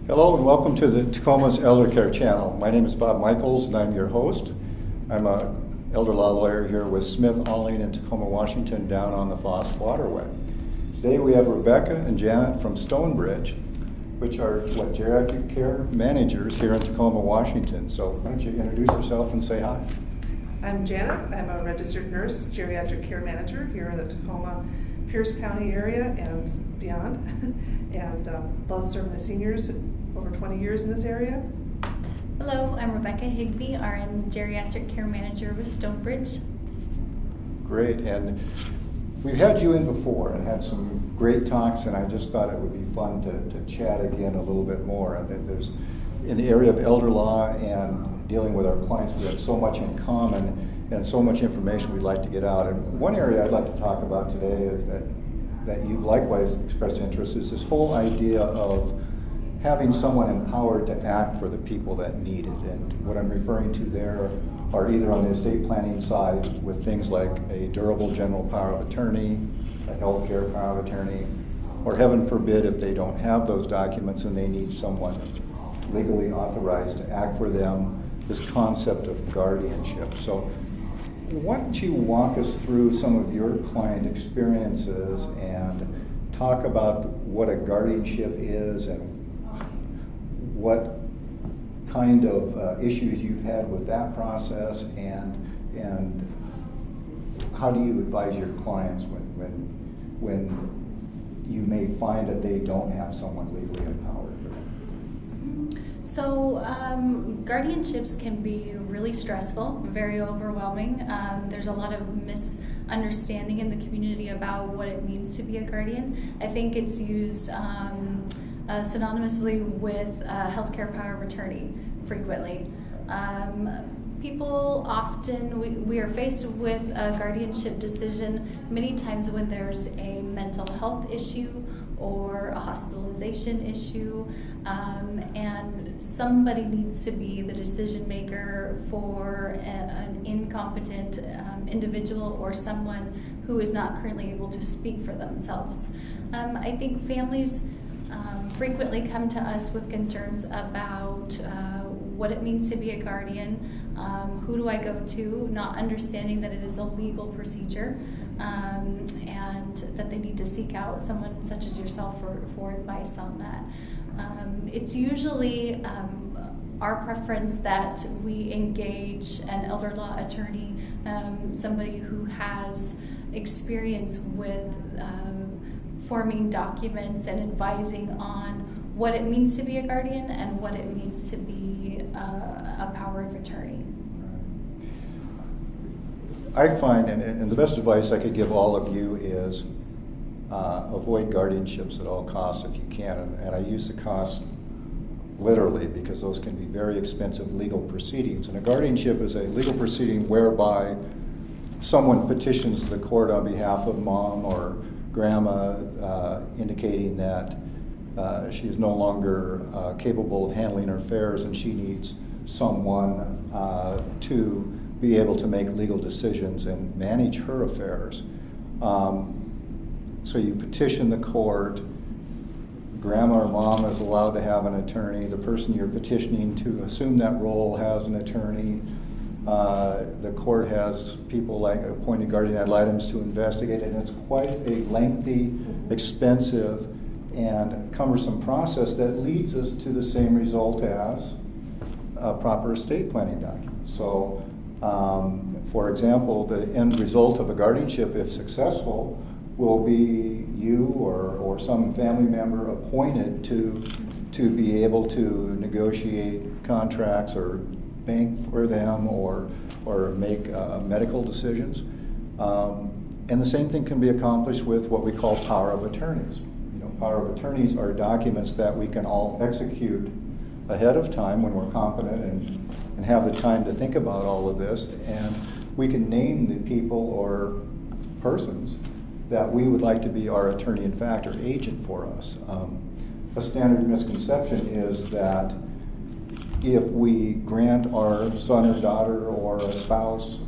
Hello and welcome to the Tacoma's Elder Care channel. My name is Bob Michaels and I'm your host. I'm an elder law lawyer here with Smith Alling in Tacoma, Washington, down on the Foss Waterway. Today we have Rebecca and Janet from Stonebridge, which are geriatric care managers here in Tacoma, Washington. So why don't you introduce yourself and say hi. I'm Janet. I'm a registered nurse, geriatric care manager here in the Tacoma, Pierce County area and beyond, and love serving the seniors, over 20 years in this area. Hello, I'm Rebecca Higbee, RN Geriatric Care Manager with Stonebridge. Great, and we've had you in before and had some great talks, and I just thought it would be fun to chat again a little bit more. And there's, in the area of elder law and dealing with our clients, we have so much in common and so much information we'd like to get out. And one area I'd like to talk about today is that you've likewise expressed interest is this whole idea of having someone empowered to act for the people that need it. And what I'm referring to there are either on the estate planning side with things like a durable general power of attorney, a healthcare power of attorney, or heaven forbid if they don't have those documents and they need someone legally authorized to act for them, this concept of guardianship. So why don't you walk us through some of your client experiences and talk about what a guardianship is and what kind of issues you've had with that process, and how do you advise your clients when you may find that they don't have someone legally empowered for them? So guardianships can be really stressful, very overwhelming. There's a lot of misunderstanding in the community about what it means to be a guardian. I think it's used synonymously with healthcare power of attorney frequently. People often, we are faced with a guardianship decision many times when there's a mental health issue or a hospitalization issue, and somebody needs to be the decision maker for an incompetent individual or someone who is not currently able to speak for themselves. I think families frequently come to us with concerns about what it means to be a guardian, who do I go to, not understanding that it is a legal procedure, and that they need to seek out someone such as yourself for advice on that. It's usually our preference that we engage an elder law attorney, somebody who has experience with forming documents and advising on what it means to be a guardian and what it means to be a power of attorney. I find, and the best advice I could give all of you is avoid guardianships at all costs if you can. And I use the cost literally because those can be very expensive legal proceedings. And a guardianship is a legal proceeding whereby someone petitions the court on behalf of mom or grandma, indicating that she is no longer capable of handling her affairs and she needs someone to be able to make legal decisions and manage her affairs. So you petition the court, grandma or mom is allowed to have an attorney, the person you're petitioning to assume that role has an attorney. The court has people like appointed guardian ad litem to investigate it, and it's quite a lengthy, expensive, and cumbersome process that leads us to the same result as a proper estate planning document. So, for example, the end result of a guardianship, if successful, will be you or some family member appointed to be able to negotiate contracts or bank for them or make medical decisions. And the same thing can be accomplished with what we call power of attorneys. You know, power of attorneys are documents that we can all execute ahead of time when we're competent and have the time to think about all of this, and we can name the people or persons that we would like to be our attorney in fact or agent for us. A standard misconception is that if we grant our son or daughter or a spouse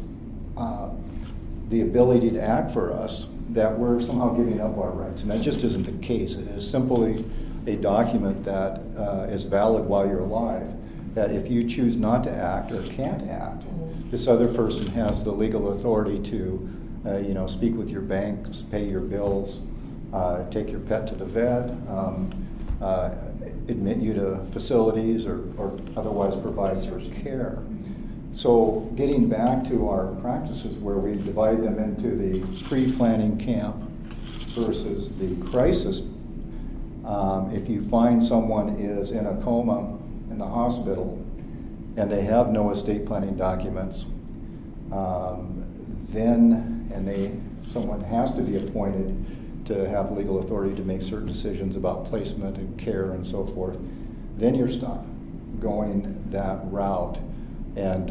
the ability to act for us, that we're somehow giving up our rights. And that just isn't the case. It is simply a document that is valid while you're alive, that if you choose not to act or can't act, this other person has the legal authority to speak with your banks, pay your bills, take your pet to the vet, admit you to facilities, or otherwise provide for care. So getting back to our practices where we divide them into the pre-planning camp versus the crisis, if you find someone is in a coma in the hospital and they have no estate planning documents, someone has to be appointed to have legal authority to make certain decisions about placement and care and so forth, then you're stuck going that route. And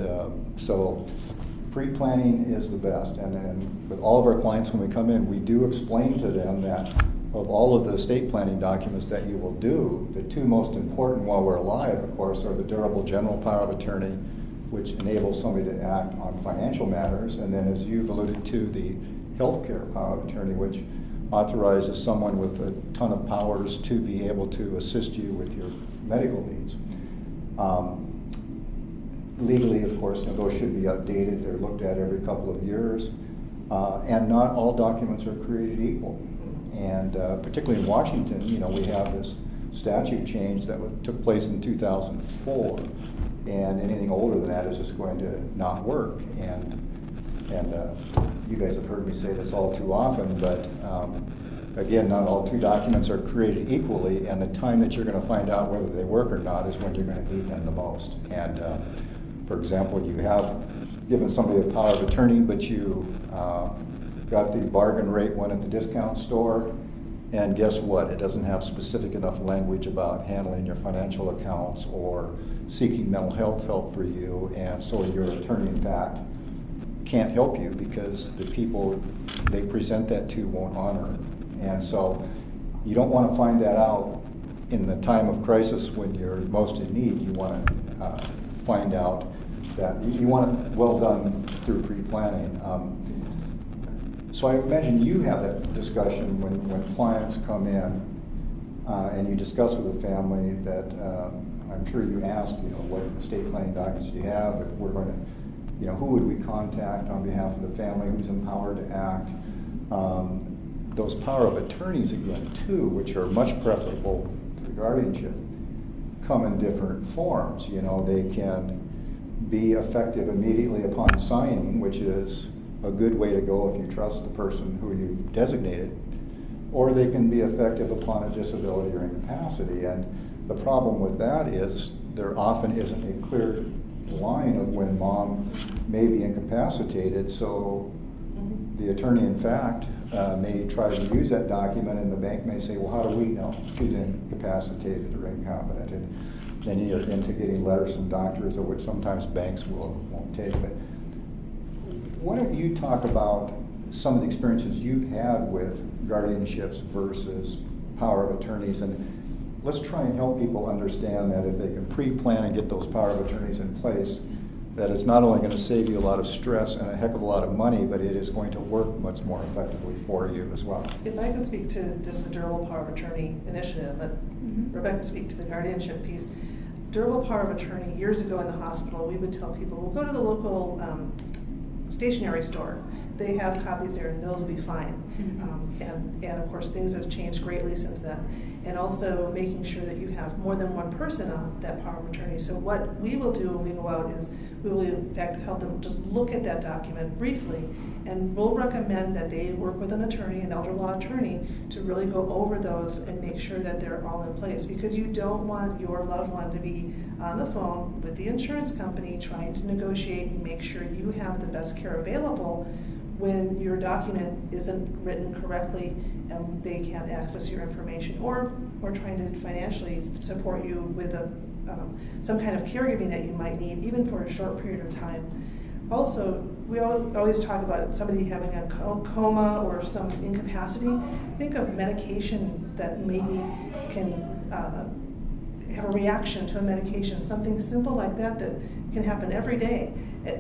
so pre-planning is the best. And then with all of our clients, when we come in, we do explain to them that of all of the estate planning documents that you will do, the two most important while we're alive, of course, are the durable general power of attorney, which enables somebody to act on financial matters, and then, as you've alluded to, the healthcare power of attorney, which authorizes someone with a ton of powers to be able to assist you with your medical needs. Legally, of course, those should be updated. They're looked at every couple of years, and not all documents are created equal. And particularly in Washington, we have this statute change that took place in 2004, and anything older than that is just going to not work. And you guys have heard me say this all too often, but again, not all two documents are created equally, and the time that you're going to find out whether they work or not is when you're going to need them the most. And for example, you have given somebody a power of attorney, but you got the bargain rate one at the discount store, and guess what? It doesn't have specific enough language about handling your financial accounts or seeking mental health help for you, and so your attorney, in fact, can't help you because the people they present that to won't honor it. And so you don't want to find that out in the time of crisis when you're most in need. You want to find out that you want it well done through pre-planning. So I imagine you have that discussion when clients come in and you discuss with the family that I'm sure you ask, what estate planning documents do you have? If we're going to, who would we contact on behalf of the family? Who's empowered to act? Those power of attorneys, again, too, which are much preferable to the guardianship, come in different forms. They can be effective immediately upon signing, which is a good way to go if you trust the person who you've designated, or they can be effective upon a disability or incapacity. And the problem with that is there often isn't a clear line of when mom may be incapacitated, so the attorney, in fact, may try to use that document, and the bank may say, well, how do we know she's incapacitated or incompetent? And then you're into getting letters from doctors, of which sometimes banks won't take. But why don't you talk about some of the experiences you've had with guardianships versus power of attorneys, and let's try and help people understand that if they can pre-plan and get those power of attorneys in place, that it's not only going to save you a lot of stress and a heck of a lot of money, but it is going to work much more effectively for you as well. If I can speak to just the durable power of attorney initiative, let Rebecca speak to the guardianship piece. Durable power of attorney, years ago in the hospital, we would tell people, well, go to the local stationery store. They have copies there, and those will be fine. And of course, things have changed greatly since then. And also making sure that you have more than one person on that power of attorney. So what we will do when we go out is we will in fact help them just look at that document briefly, and we'll recommend that they work with an attorney, an elder law attorney, to really go over those and make sure that they're all in place, because you don't want your loved one to be on the phone with the insurance company trying to negotiate and make sure you have the best care available when your document isn't written correctly and they can't access your information, or trying to financially support you with some kind of caregiving that you might need, even for a short period of time. Also, we always talk about somebody having a coma or some incapacity. Think of medication that maybe can have a reaction to a medication, something simple like that can happen every day.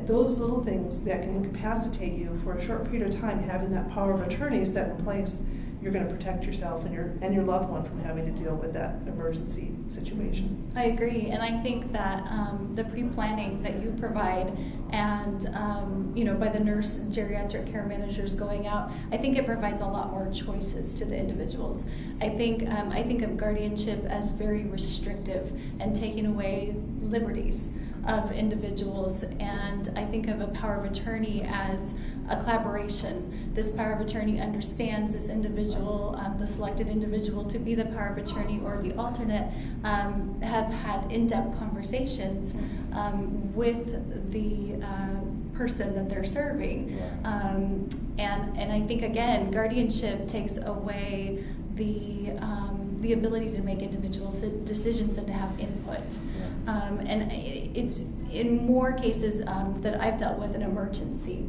Those little things that can incapacitate you for a short period of time, having that power of attorney set in place you're going to protect yourself and your loved one from having to deal with that emergency situation. I agree, and I think that the pre-planning that you provide, and by the nurse and geriatric care managers going out, I think it provides a lot more choices to the individuals. I think of guardianship as very restrictive and taking away liberties of individuals, and I think of a power of attorney as a collaboration. This power of attorney understands this individual, the selected individual, to be the power of attorney or the alternate, have had in-depth conversations with the person that they're serving. And I think, again, guardianship takes away the ability to make individual decisions and to have input. And it's in more cases that I've dealt with an emergency,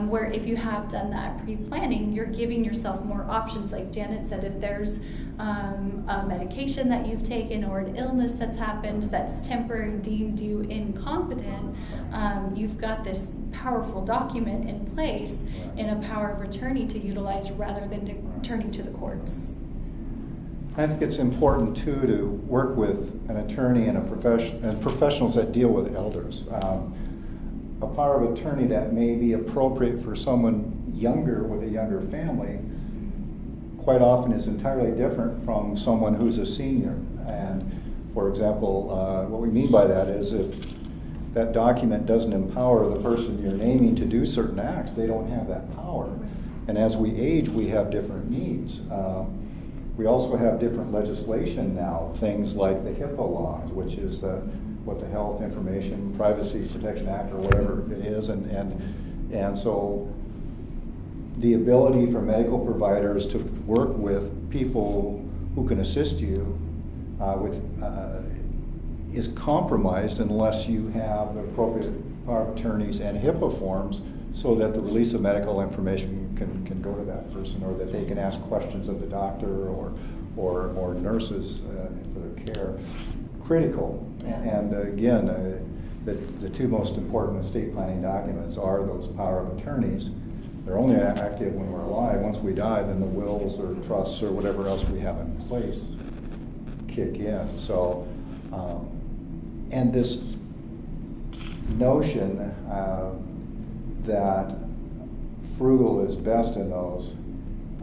where if you have done that pre-planning, you're giving yourself more options. Like Janet said, if there's a medication that you've taken or an illness that's happened that's temporary, deemed you incompetent, you've got this powerful document in place in a power of attorney to utilize rather than turning to the courts. I think it's important too to work with an attorney and professionals that deal with elders. A power of attorney that may be appropriate for someone younger with a younger family quite often is entirely different from someone who's a senior. And for example, what we mean by that is if that document doesn't empower the person you're naming to do certain acts, they don't have that power. And as we age, we have different needs. We also have different legislation now, things like the HIPAA laws, which is what the Health Information Privacy Protection Act or whatever it is, and so the ability for medical providers to work with people who can assist you is compromised unless you have the appropriate power of attorneys and HIPAA forms so that the release of medical information can go to that person, or that they can ask questions of the doctor or nurses for their care. Critical. And again, the two most important estate planning documents are those power of attorneys. They're only active when we're alive. Once we die, then the wills or trusts or whatever else we have in place kick in. So, and this notion that frugal is best in those,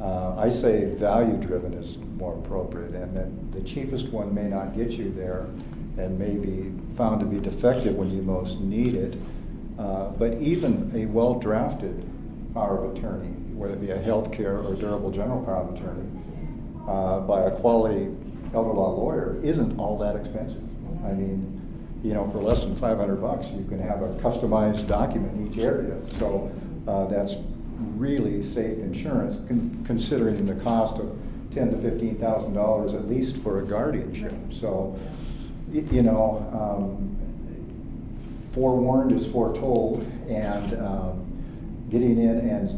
I say value-driven is more appropriate, and that the cheapest one may not get you there and may be found to be defective when you most need it. But even a well-drafted power of attorney, whether it be a healthcare or durable general power of attorney, by a quality elder law lawyer, isn't all that expensive. I mean, for less than $500, you can have a customized document in each area. So that's really safe insurance, considering the cost of $10,000 to $15,000 at least for a guardianship. So, forewarned is foretold, and getting in and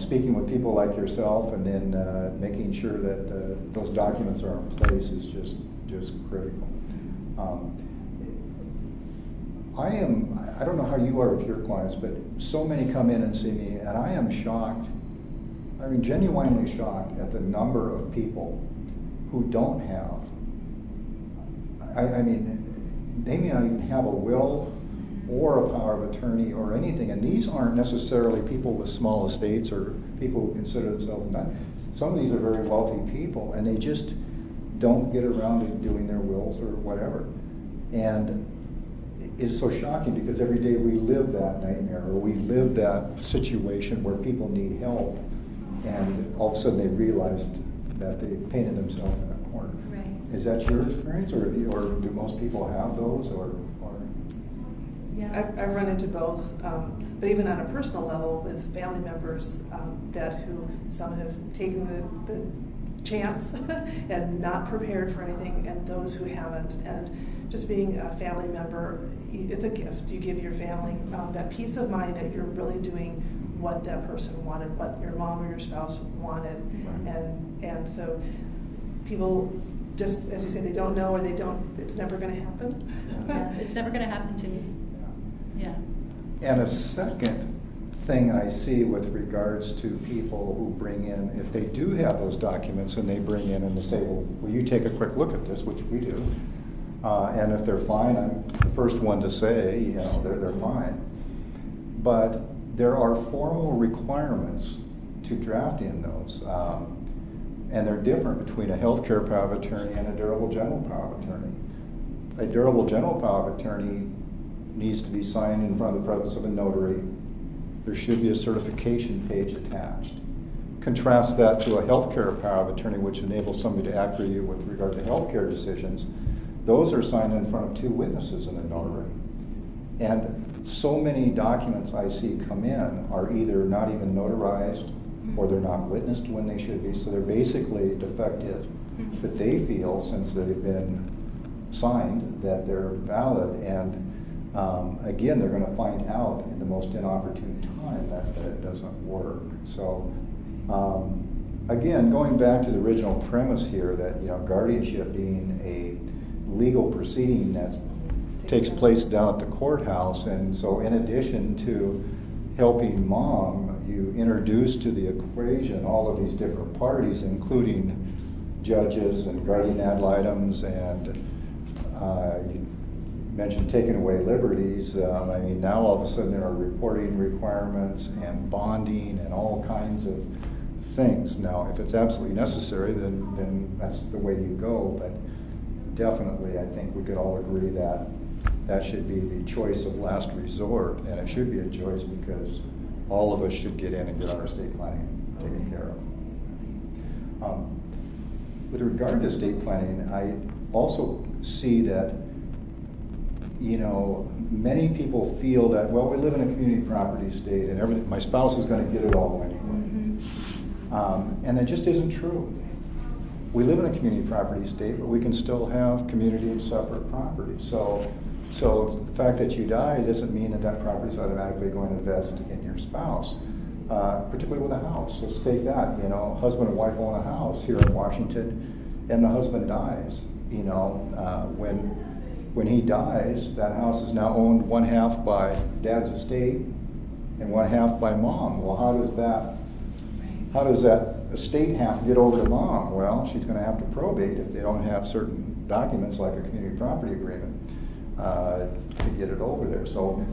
speaking with people like yourself, and then making sure that those documents are in place is just critical. I don't know how you are with your clients, but so many come in and see me, and I am shocked, genuinely shocked at the number of people who don't have, they may not even have a will or a power of attorney or anything, and these aren't necessarily people with small estates or people who consider themselves not. Some of these are very wealthy people, and they just don't get around to doing their wills or whatever. And it's so shocking because every day we live that nightmare, or we live that situation where people need help, and all of a sudden they realized that they painted themselves in a corner. Right. Is that your experience, or do most people have those, or? Yeah, I've run into both, but even on a personal level with family members some have taken the chance and not prepared for anything, and those who haven't. And just being a family member, it's a gift. You give your family that peace of mind that you're really doing what that person wanted, what your mom or your spouse wanted. Right. And so people, just as you say, they don't know, or it's never going to happen. Yeah, it's never going to happen to me. Yeah. And a second thing I see with regards to people who bring in, if they do have those documents and they bring in and they say, well, will you take a quick look at this, which we do, and if they're fine, I'm the first one to say, you know, they're fine. But there are formal requirements to draft in those, and they're different between a healthcare power of attorney and a durable general power of attorney. A durable general power of attorney needs to be signed in front of the presence of a notary. There should be a certification page attached. Contrast that to a healthcare power of attorney, which enables somebody to act for you with regard to healthcare decisions. Those are signed in front of two witnesses and a notary. And so many documents I see come in are either not even notarized or they're not witnessed when they should be, so they're basically defective. But they feel, since they've been signed, that they're valid, and again, they're going to find out in the most inopportune time that it doesn't work. So again, going back to the original premise here, that, you know, guardianship being a legal proceeding that takes place down at the courthouse, and so in addition to helping mom, you introduce to the equation all of these different parties, including judges and guardian ad litems, and you mentioned taking away liberties. I mean, now all of a sudden there are reporting requirements and bonding and all kinds of things. Now, if it's absolutely necessary, then that's the way you go, but definitely I think we could all agree that that should be the choice of last resort, and it should be a choice because all of us should get in and get our estate planning taken care of. With regard to estate planning, I also see that, you know, many people feel that, well, we live in a community property state and everything, my spouse is going to get it all anyway. And it just isn't true. We live in a community property state, but we can still have community and separate property. So the fact that you die doesn't mean that that property is automatically going to vest in your spouse, particularly with a house. Let's take that, you know, husband and wife own a house here in Washington, and the husband dies. You know, when he dies, that house is now owned one half by dad's estate and one half by mom. Well, how does that estate half get over to mom? Well, she's going to have to probate if they don't have certain documents like a community property agreement to get it over there. So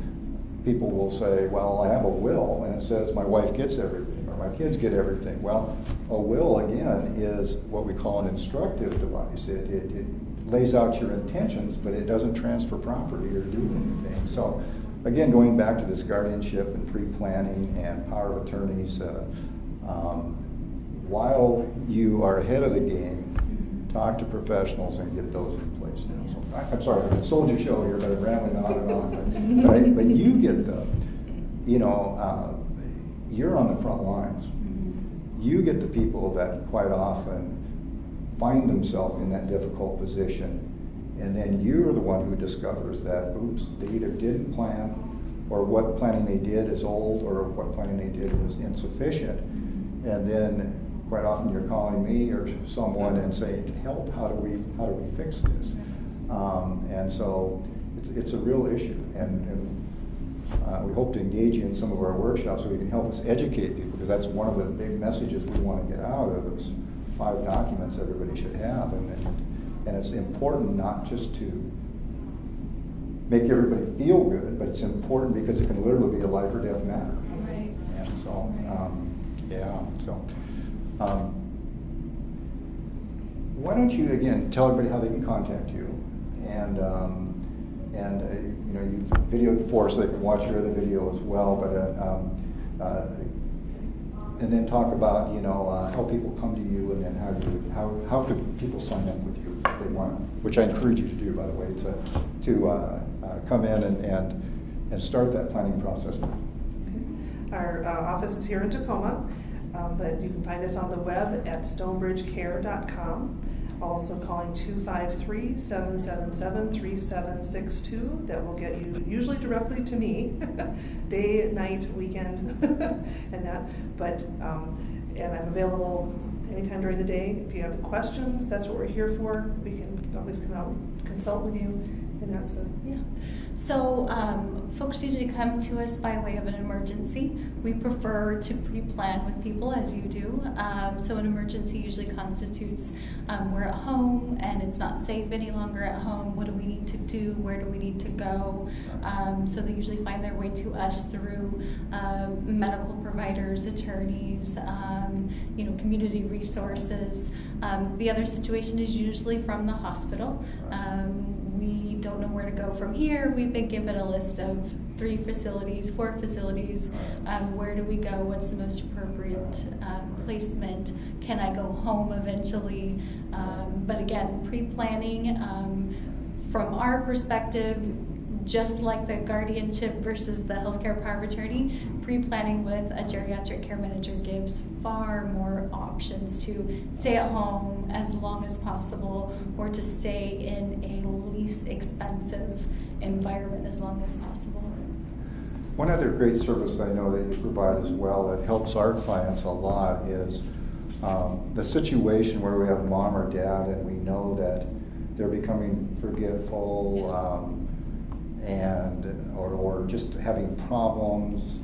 people will say, well, I have a will and it says my wife gets everything or my kids get everything. Well, a will, again, is what we call an instructive device. It lays out your intentions, but it doesn't transfer property or do anything. So again, going back to this guardianship and pre-planning and power of attorneys, while you are ahead of the game, talk to professionals and get those in place now. So I'm sorry, I sold your show here, but I'm rambling on and on. Right? But you get the, you know, you're on the front lines. You get the people that quite often find themselves in that difficult position, and then you're the one who discovers that, oops, they either didn't plan, or what planning they did is old, or what planning they did was insufficient. And then quite often you're calling me or someone and saying, help, how do we fix this? And so it's a real issue, and we hope to engage you in some of our workshops so you can help us educate people, because that's one of the big messages we want to get out of those 5 documents everybody should have. And it's important not just to make everybody feel good, but it's important because it can literally be a life or death matter. Right. And so, why don't you again tell everybody how they can contact you, and you know, you've videoed before, so they can watch your other video as well. But and then talk about, you know, how people come to you, and then how could people sign up with you if they want, which I encourage you to do, by the way, to come in and start that planning process. Okay. Our office is here in Tacoma, but you can find us on the web at stonebridgecare.com. Also calling 253-777-3762. That will get you usually directly to me, day, night, weekend, and that. But and I'm available anytime during the day. If you have questions, that's what we're here for. We can always come out and consult with you And that's a, Yeah. So folks usually come to us by way of an emergency. We prefer to pre-plan with people, as you do. So an emergency usually constitutes we're at home and it's not safe any longer at home. What do we need to do? Where do we need to go? So they usually find their way to us through medical providers, attorneys, community resources. The other situation is usually from the hospital. We don't know where to go from here. We've been given a list of 3 facilities, 4 facilities. Where do we go? What's the most appropriate placement? Can I go home eventually? But again, pre-planning from our perspective, just like the guardianship versus the healthcare power of attorney, pre-planning with a geriatric care manager gives far more options to stay at home as long as possible or to stay in a least expensive environment as long as possible. One other great service I know that you provide as well that helps our clients a lot is the situation where we have mom or dad and we know that they're becoming forgetful, or just having problems.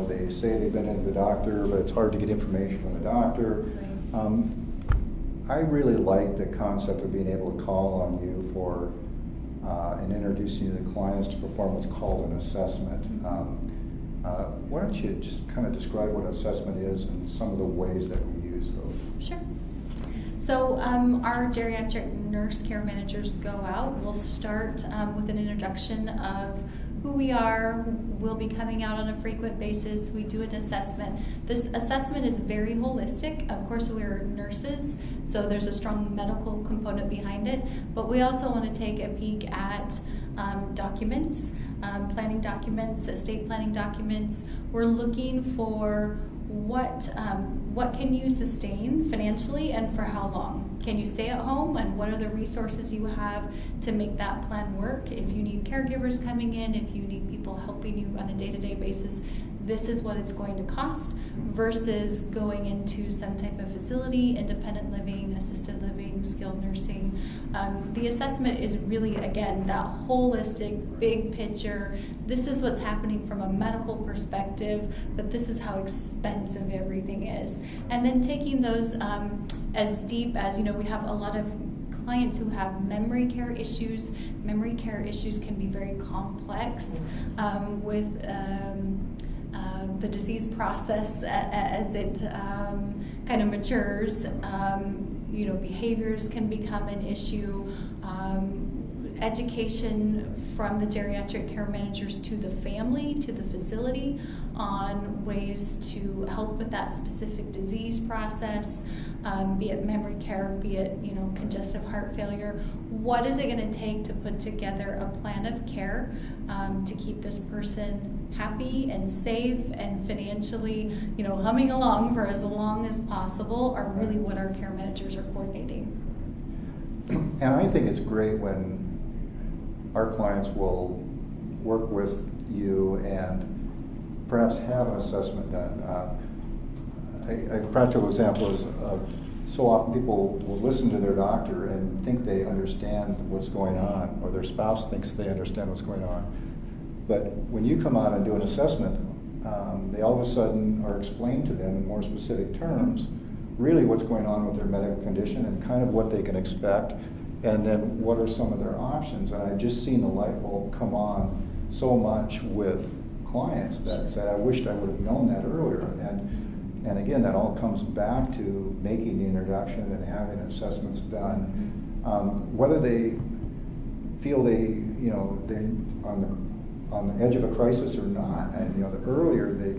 They say they've been into the doctor, but it's hard to get information from the doctor. Right. I really like the concept of being able to call on you for and introducing you to the clients to perform what's called an assessment. Why don't you just kind of describe what an assessment is and some of the ways that we use those? Sure. So our geriatric nurse care managers go out. We'll start with an introduction of who we are. We'll be coming out on a frequent basis. We do an assessment. This assessment is very holistic. Of course, we're nurses, so there's a strong medical component behind it, but we also want to take a peek at documents, planning documents, estate planning documents. We're looking for what can you sustain financially and for how long? Can you stay at home, and what are the resources you have to make that plan work? If you need caregivers coming in, if you need people helping you on a day-to-day basis, this is what it's going to cost versus going into some type of facility, independent living, assisted living, skilled nursing. The assessment is really, again, that holistic, big picture. This is what's happening from a medical perspective, but this is how expensive everything is. And then taking those as deep as, we have a lot of clients who have memory care issues. Memory care issues can be very complex with the disease process as it kind of matures. Behaviors can become an issue. Education from the geriatric care managers to the family, to the facility, on ways to help with that specific disease process, be it memory care, be it congestive heart failure. What is it going to take to put together a plan of care to keep this person happy and safe and financially, humming along for as long as possible, are really what our care managers are coordinating. And I think it's great when our clients will work with you and perhaps have an assessment done. A practical example is so often people will listen to their doctor and think they understand what's going on, or their spouse thinks they understand what's going on. But when you come out and do an assessment, they all of a sudden are explained to them in more specific terms really what's going on with their medical condition and kind of what they can expect, and then what are some of their options. And I've just seen the light bulb come on so much with clients that said, I wished I would have known that earlier. And again, that all comes back to making the introduction and having assessments done. Whether they feel they're on the edge of a crisis or not, and the earlier they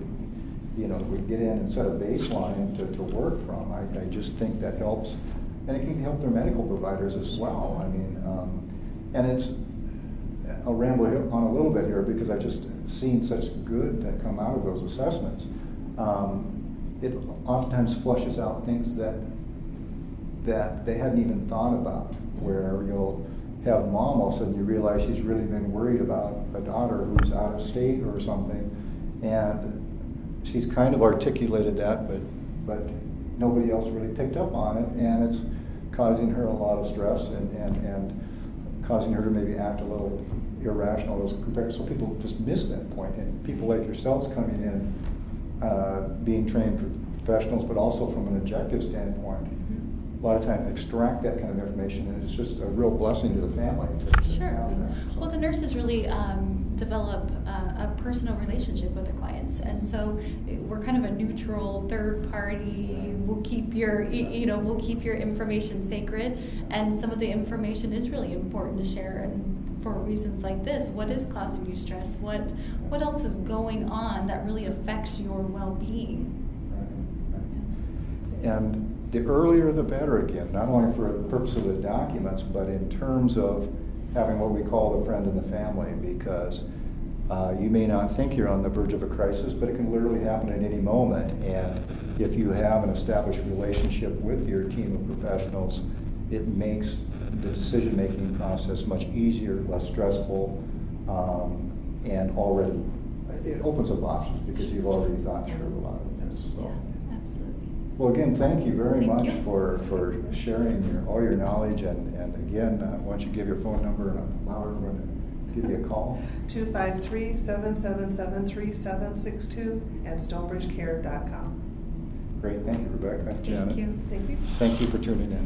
we get in and set a baseline to work from, I just think that helps, and it can help their medical providers as well. I'll ramble on a little bit here because I've just seen such good that come out of those assessments. It oftentimes flushes out things that they hadn't even thought about, where you'll have mom, all of a sudden you realize she's really been worried about a daughter who's out of state or something, and she's kind of articulated that, but nobody else really picked up on it, and it's causing her a lot of stress and causing her to maybe act a little irrational. So people just miss that point. And people like yourselves coming in, being trained professionals, but also from an objective standpoint, a lot of times extract that kind of information, and it's just a real blessing to the family to Sure. have that. So. Well, the nurses really develop a personal relationship with the clients, and so we're kind of a neutral third party. We'll keep your, we'll keep your information sacred, and some of the information is really important to share. And for reasons like this, what is causing you stress? What else is going on that really affects your well-being? Right. And the earlier the better, again, not only for the purpose of the documents, but in terms of having what we call the friend in the family, because you may not think you're on the verge of a crisis, but it can literally happen at any moment. And if you have an established relationship with your team of professionals, it makes the decision-making process much easier, less stressful, and already, it opens up options because you've already thought through a lot of this. So. Yeah, absolutely. Well, again, thank you very Thank much you. for sharing all your knowledge, and again, why don't you give your phone number and allow everyone to give you a call. 253-777-3762 and stonebridgecare.com. Great, thank you, Rebecca. Janet. Thank you. Thank you. Thank you for tuning in.